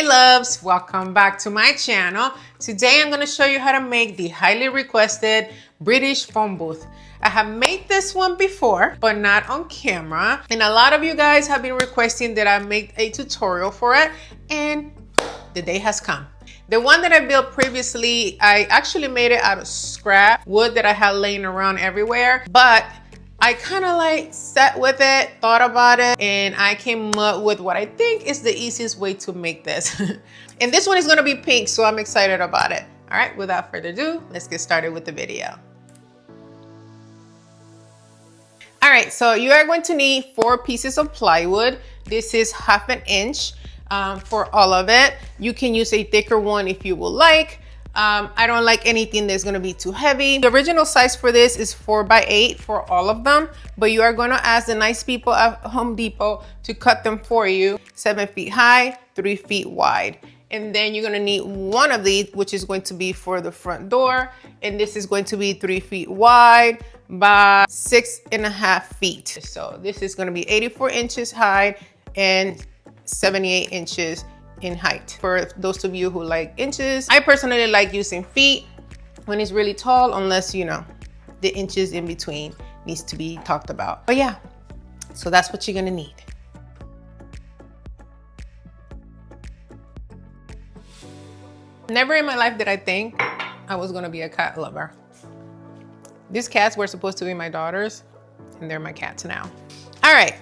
loves, welcome back to my channel. Today I'm going to show you how to make the highly requested British phone booth. I have made this one before, but not on camera. And a lot of you guys have been requesting that I make a tutorial for it, and the day has come. The one that I built previously, I actually made it out of scrap wood that I had laying around everywhere, but I kind of like sat with it, thought about it, and I came up with what I think is the easiest way to make this. And this one is going to be pink, so I'm excited about it. All right, without further ado, let's get started with the video. All right, so you are going to need 4 pieces of plywood. This is 1/2 inch for all of it. You can use a thicker one if you would like. I don't like anything that's gonna be too heavy. The original size for this is 4x8 for all of them, but you are gonna ask the nice people at Home Depot to cut them for you. 7 feet high, 3 feet wide. And then you're gonna need one of these, which is going to be for the front door. And this is going to be 3 feet wide by 6.5 feet. So this is gonna be 84 inches high and 78 inches in height. For those of you who like inches, I personally like using feet when it's really tall, unless, you know, the inches in between needs to be talked about. But yeah, so that's what you're gonna need. Never in my life did I think I was gonna be a cat lover. These cats were supposed to be my daughters, and they're my cats now. All right.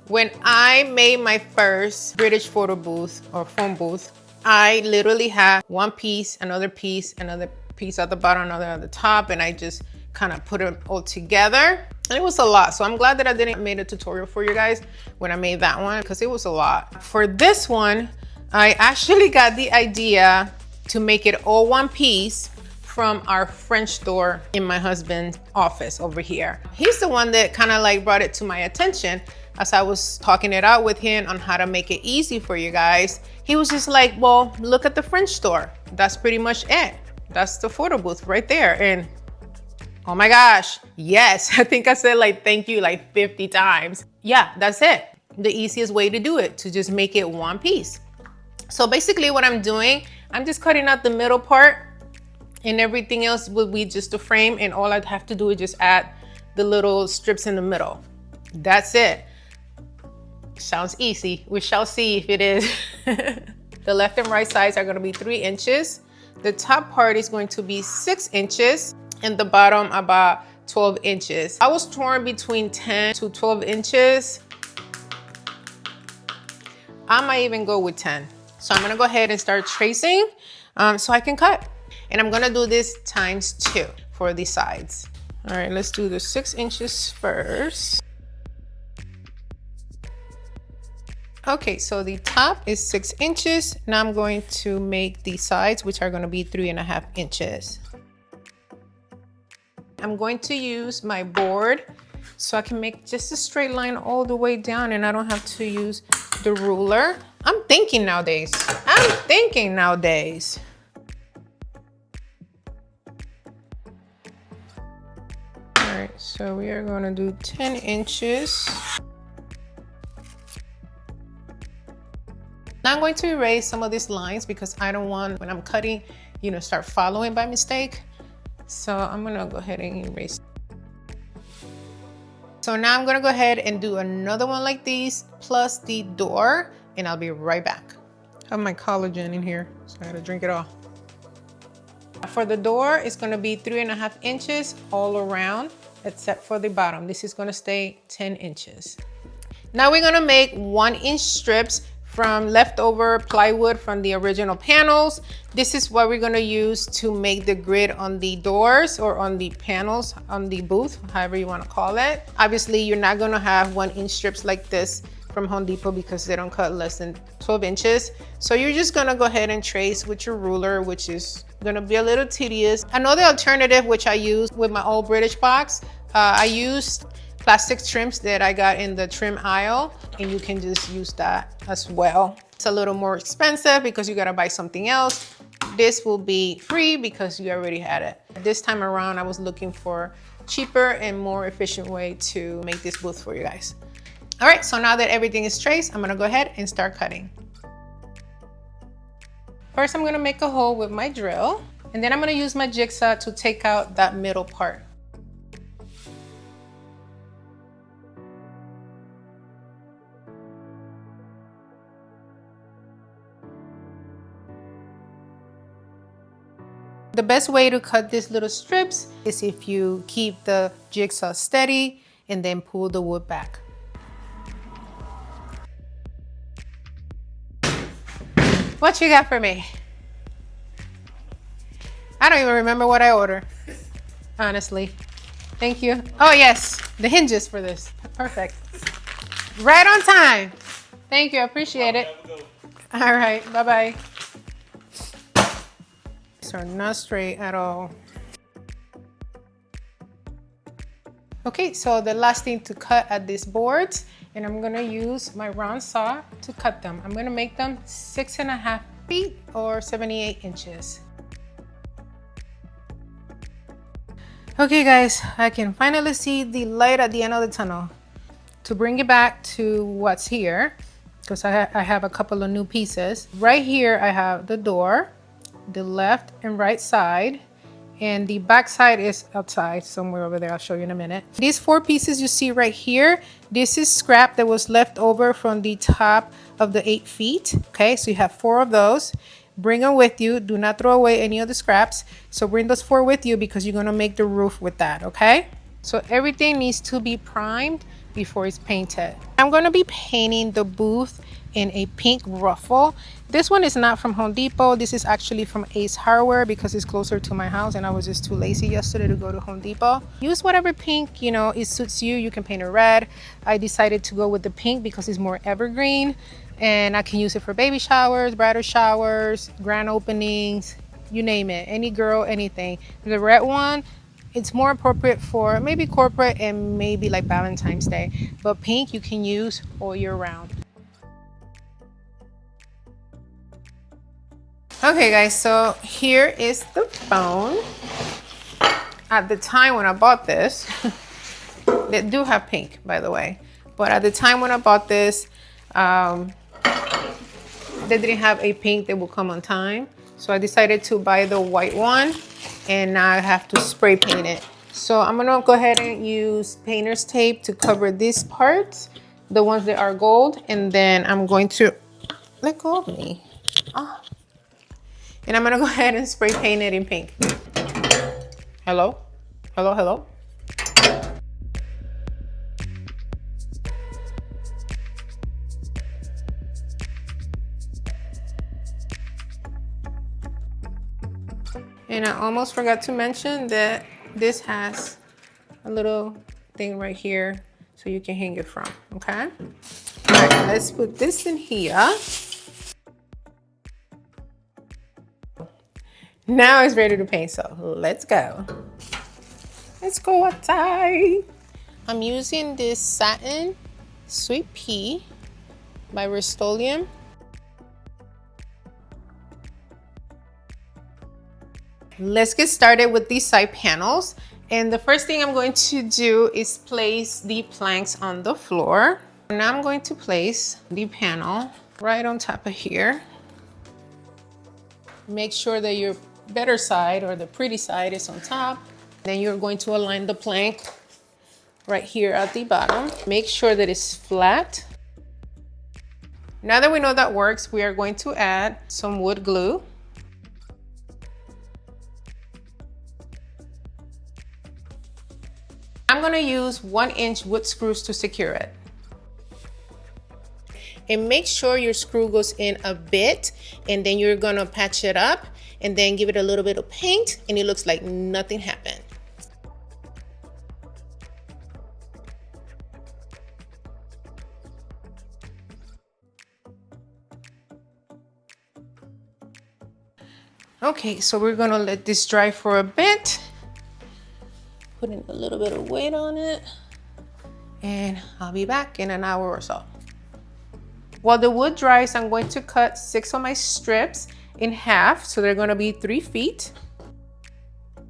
When I made my first British photo booth or phone booth, I literally had one piece, another piece at the bottom, another at the top, and I just kind of put it all together. And it was a lot. So I'm glad that I didn't make a tutorial for you guys when I made that one, because it was a lot. For this one, I actually got the idea to make it all one piece from our French door in my husband's office over here. He's the one that kind of like brought it to my attention. As I was talking it out with him on how to make it easy for you guys, he was just like, well, look at the French door. That's pretty much it. That's the photo booth right there. And oh my gosh, yes. I think I said like, thank you like 50 times. Yeah, that's it. The easiest way to do it, to just make it one piece. So basically what I'm doing, I'm just cutting out the middle part, and everything else will be just a frame. And all I'd have to do is just add the little strips in the middle. That's it. Sounds easy. We shall see if it is. The left and right sides are going to be 3 inches. The top part is going to be 6 inches, and the bottom about 12 inches. I was torn between 10 to 12 inches. I might even go with 10. So I'm going to go ahead and start tracing so I can cut. And I'm going to do this times 2 for the sides. All right, let's do the 6 inches first. Okay, so the top is 6 inches. Now I'm going to make the sides, which are going to be 3.5 inches. I'm going to use my board so I can make just a straight line all the way down, and I don't have to use the ruler. I'm thinking nowadays. All right, so we are going to do 10 inches. Now I'm going to erase some of these lines because I don't want, when I'm cutting, you know, start following by mistake. So I'm gonna go ahead and erase. So now I'm gonna go ahead and do another one like these, plus the door, and I'll be right back. I have my collagen in here, so I gotta drink it all. For the door, it's gonna be 3.5 inches all around, except for the bottom. This is gonna stay 10 inches. Now we're gonna make 1-inch strips from leftover plywood from the original panels. This is what we're gonna use to make the grid on the doors or on the panels on the booth, however you wanna call it. Obviously, you're not gonna have 1-inch strips like this from Home Depot because they don't cut less than 12 inches. So you're just gonna go ahead and trace with your ruler, which is gonna be a little tedious. Another alternative, which I used with my old British box, I used plastic trims that I got in the trim aisle, and you can just use that as well. It's a little more expensive because you gotta buy something else. This will be free because you already had it. This time around, I was looking for cheaper and more efficient way to make this booth for you guys. All right, so now that everything is traced, I'm gonna go ahead and start cutting. First, I'm gonna make a hole with my drill, and then I'm gonna use my jigsaw to take out that middle part. The best way to cut these little strips is if you keep the jigsaw steady and then pull the wood back. What you got for me? I don't even remember what I ordered, honestly. Thank you. Oh yes, the hinges for this. Perfect. Right on time. Thank you, I appreciate it. All right, bye-bye. These are not straight at all. Okay, so the last thing to cut at these boards, and I'm gonna use my round saw to cut them. I'm gonna make them 6.5 feet or 78 inches. Okay guys, I can finally see the light at the end of the tunnel. To bring it back to what's here, because I have a couple of new pieces. Right here I have the door, the left and right side, and the back side is outside somewhere over there. I'll show you in a minute. These 4 pieces you see right here, this is scrap that was left over from the top of the 8 feet. Okay, so you have 4 of those. Bring them with you. Do not throw away any of the scraps. So bring those 4 with you because you're gonna make the roof with that, okay? So everything needs to be primed before it's painted. I'm gonna be painting the booth in a pink ruffle. This one is not from Home Depot. This is actually from Ace Hardware because it's closer to my house and I was just too lazy yesterday to go to Home Depot. Use whatever pink, you know, it suits you. You can paint it red. I decided to go with the pink because it's more evergreen and I can use it for baby showers, bridal showers, grand openings, you name it, any girl, anything. The red one, it's more appropriate for maybe corporate and maybe like Valentine's Day, but pink you can use all year round. Okay guys, so here is the phone. At the time when I bought this, they do have pink by the way, but at the time when I bought this, they didn't have a pink that will come on time. So I decided to buy the white one and now I have to spray paint it. So I'm gonna go ahead and use painter's tape to cover these parts, the ones that are gold, and then I'm going to, let go of me. Oh. And I'm gonna go ahead and spray paint it in pink. Hello? Hello, hello? And I almost forgot to mention that this has a little thing right here so you can hang it from, okay? All right, let's put this in here. Now it's ready to paint, so let's go. Let's go outside. I'm using this satin Sweet Pea by Rust-Oleum. Let's get started with these side panels. And the first thing I'm going to do is place the planks on the floor. Now I'm going to place the panel right on top of here. Make sure that your better side or the pretty side is on top. Then you're going to align the plank right here at the bottom. Make sure that it's flat. Now that we know that works, we are going to add some wood glue. I'm gonna use 1-inch wood screws to secure it. And make sure your screw goes in a bit, and then you're gonna patch it up and then give it a little bit of paint and it looks like nothing happened. Okay, so we're gonna let this dry for a bit. Putting a little bit of weight on it, and I'll be back in an hour or so. While the wood dries, I'm going to cut 6 of my strips in half, so they're gonna be 3 feet.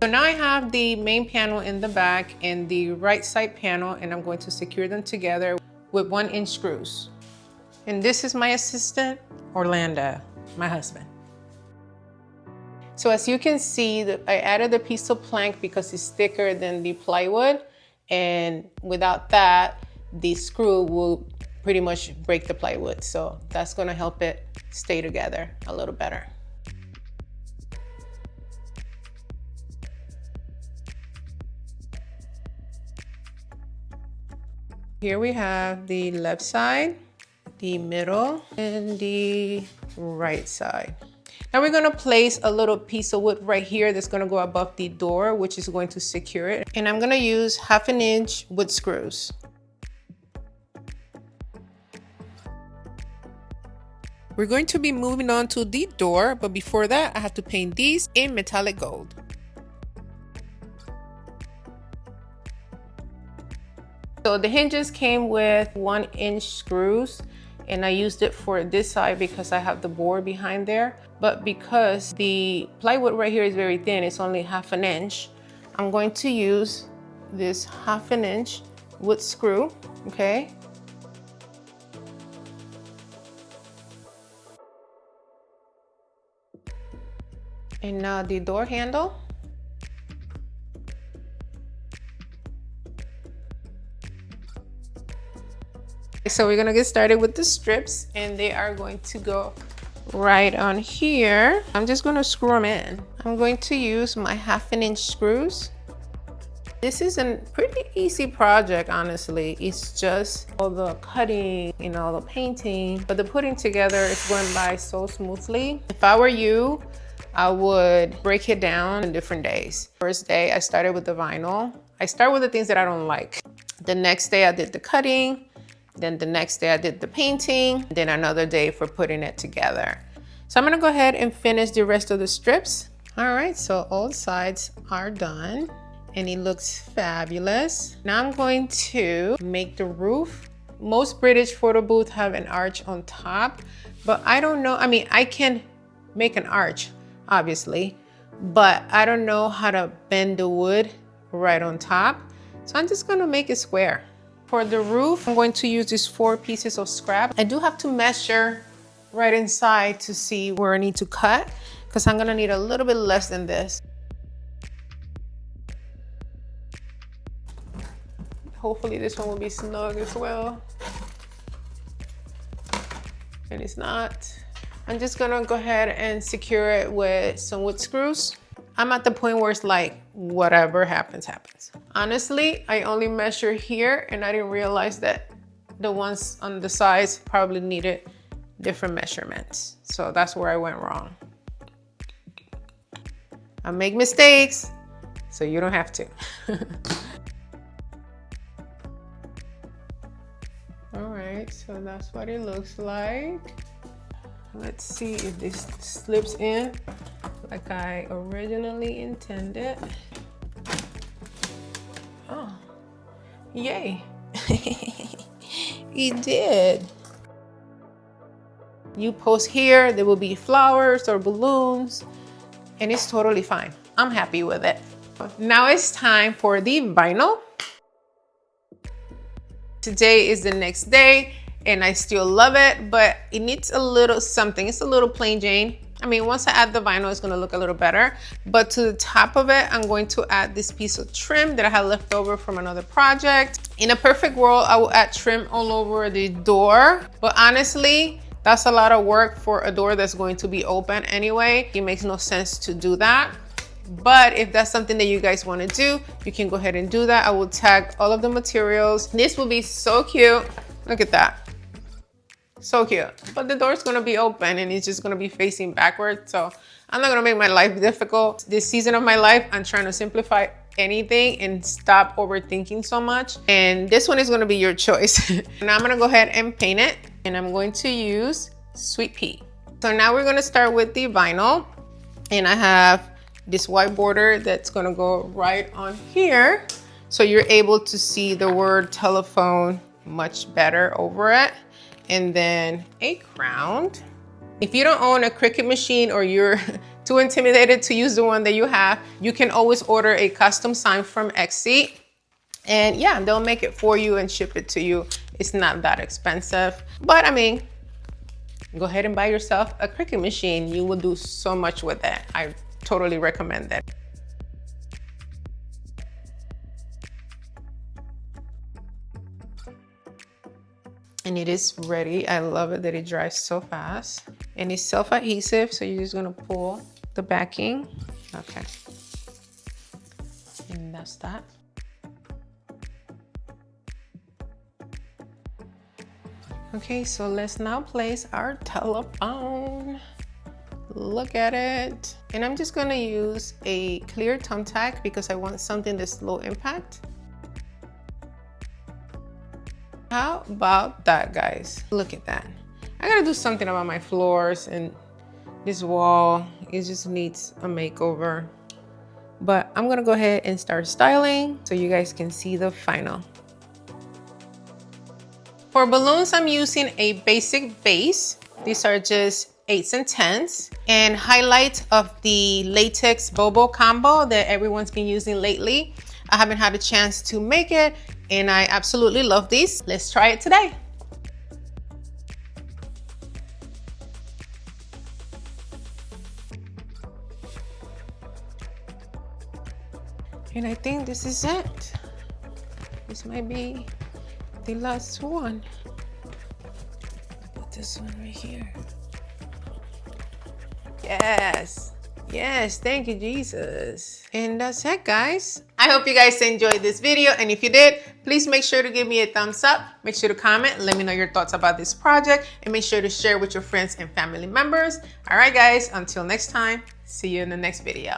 So now I have the main panel in the back and the right side panel, and I'm going to secure them together with 1-inch screws. And this is my assistant, Orlando, my husband. So as you can see, I added a piece of plank because it's thicker than the plywood. And without that, the screw will pretty much break the plywood. So that's gonna help it stay together a little better. Here we have the left side, the middle, and the right side. Now we're gonna place a little piece of wood right here that's gonna go above the door, which is going to secure it. And I'm gonna use 1/2 inch wood screws. We're going to be moving on to the door, but before that, I have to paint these in metallic gold. So the hinges came with 1 inch screws, and I used it for this side because I have the board behind there. But because the plywood right here is very thin, it's only 1/2 inch, I'm going to use this 1/2 inch wood screw, okay? And now the door handle. So we're gonna get started with the strips, and they are going to go right on here. I'm just gonna screw them in. I'm going to use my 1/2 inch screws. This is a pretty easy project, honestly. It's just all the cutting and all the painting, but the putting together is going by so smoothly. If I were you, I would break it down in different days. First day, I started with the vinyl. I start with the things that I don't like. The next day, I did the cutting. Then the next day I did the painting, then another day for putting it together. So I'm gonna go ahead and finish the rest of the strips. All right, so all sides are done and it looks fabulous. Now I'm going to make the roof. Most British photo booths have an arch on top, but I don't know, I mean, I can make an arch, obviously, but I don't know how to bend the wood right on top. So I'm just gonna make it square. For the roof, I'm going to use these 4 pieces of scrap. I do have to measure right inside to see where I need to cut, because I'm gonna need a little bit less than this. Hopefully this one will be snug as well. And it's not. I'm just gonna go ahead and secure it with some wood screws. I'm at the point where it's like, whatever happens, happens. Honestly, I only measure here and I didn't realize that the ones on the sides probably needed different measurements. So that's where I went wrong. I make mistakes, so you don't have to. All right, so that's what it looks like. Let's see if this slips in like I originally intended. Oh, yay. It did. You post here, there will be flowers or balloons, and it's totally fine. I'm happy with it. Now it's time for the vinyl. Today is the next day, and I still love it, but it needs a little something. It's a little plain Jane. I mean, once I add the vinyl, it's gonna look a little better. But to the top of it, I'm going to add this piece of trim that I had left over from another project. In a perfect world, I will add trim all over the door. But honestly, that's a lot of work for a door that's going to be open anyway. It makes no sense to do that. But if that's something that you guys want to do, you can go ahead and do that. I will tag all of the materials. This will be so cute. Look at that. So cute. But the door's gonna be open and it's just gonna be facing backwards. So I'm not gonna make my life difficult. This season of my life, I'm trying to simplify anything and stop overthinking so much. And this one is gonna be your choice. Now I'm gonna go ahead and paint it. And I'm going to use Sweet Pea. So now we're gonna start with the vinyl. And I have this white border that's gonna go right on here. So you're able to see the word telephone much better over it. And then a crown. If you don't own a Cricut machine or you're too intimidated to use the one that you have, you can always order a custom sign from Etsy. And yeah, they'll make it for you and ship it to you. It's not that expensive. But I mean, go ahead and buy yourself a Cricut machine. You will do so much with it. I totally recommend it. And it is ready. I love it that it dries so fast. And it's self-adhesive, so you're just gonna pull the backing. Okay. And that's that. Okay, so let's now place our telephone. Look at it. And I'm just gonna use a clear thumbtack because I want something that's low impact. How about that, guys? Look at that. I gotta do something about my floors and this wall. It just needs a makeover. But I'm gonna go ahead and start styling so you guys can see the final. For balloons, I'm using a basic base. These are just 8s and 10s. And highlight of the latex Bobo combo that everyone's been using lately. I haven't had a chance to make it, and I absolutely love these. Let's try it today. And I think this is it. This might be the last one. Put this one right here. Yes. Yes, thank you, Jesus. And that's it, guys. I hope you guys enjoyed this video. And if you did, please make sure to give me a thumbs up. Make sure to comment. Let me know your thoughts about this project. And make sure to share with your friends and family members. All right, guys, until next time, see you in the next video.